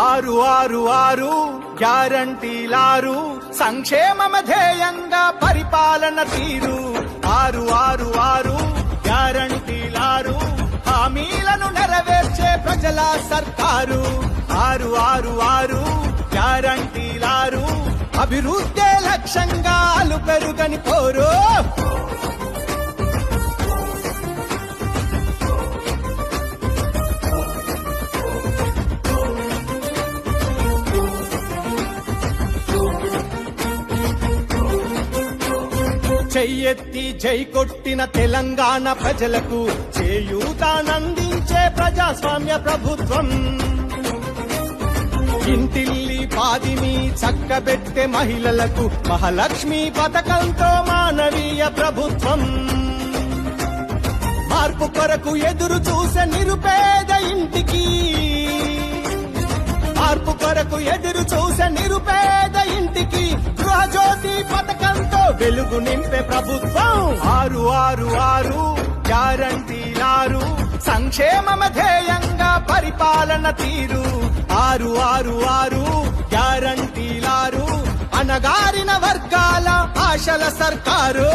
ఆరు ఆరు ఆరు గ్యారంటీలారు సంక్షేమమ ధ్యేయంగా పరిపాలన తీరు. ఆరు ఆరు ఆరు గ్యారంటీలారు హామీలను నెరవేర్చే ప్రజల సర్కారు. ఆరు ఆరు ఆరు గ్యారంటీలారు అభివృద్ధే లక్ష్యంగా అలు పెరుగని పోరు. చెయ్యెత్తి జై కొట్టిన తెలంగాణ ప్రజలకు చేయూతానందించే ప్రజాస్వామ్య ప్రభుత్వం. ఇంటిల్లి పాదిని చక్కబెట్టే మహిళలకు మహాలక్ష్మి పథకంతో మానవీయ ప్రభుత్వం. మార్పు కొరకు ఎదురు చూసే నిరుపేద ఇంటికి, మార్పు కొరకు ఎదురు చూసే నిరుపేద ఇంటికి గృహజ్యోతి పథకంతో వెలుగు నింపే ప్రభుత్వం. ఆరు ఆరు ఆరు గ్యారంటీలారు సంక్షేమమ ధ్యేయంగా పరిపాలన తీరు. ఆరు ఆరు ఆరు గ్యారంటీలారు అణగారిన వర్గాల ఆశల సర్కారు.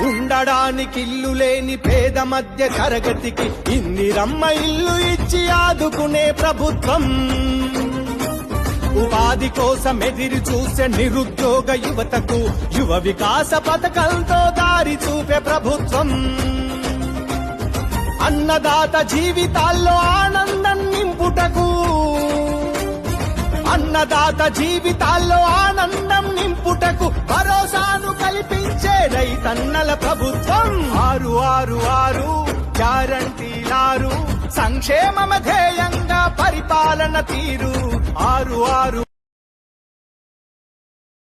ఉండడానికి ఇల్లు లేని పేద మధ్య తరగతికి ఇందిరమ్మ ఇల్లు ఇచ్చి ఆదుకునే ప్రభుత్వం. ఉపాధి కోసం ఎదిరి చూసే నిరుద్యోగ యువతకు యువ వికాస పథకంతో దారి చూపే ప్రభుత్వం. అన్నదాత జీవితాల్లో ఆనందం నింపుటకు, అన్నదాత జీవితాల్లో ఆనందం నింపుటకు భరోసాను కల్పించే రైతన్నల ప్రభుత్వం. ఆరు ఆరు ఆరు గ్యారంటీలారు సంక్షేమమ ధ్యేయంగా పరిపాలన తీరు. ఆరు ఆరు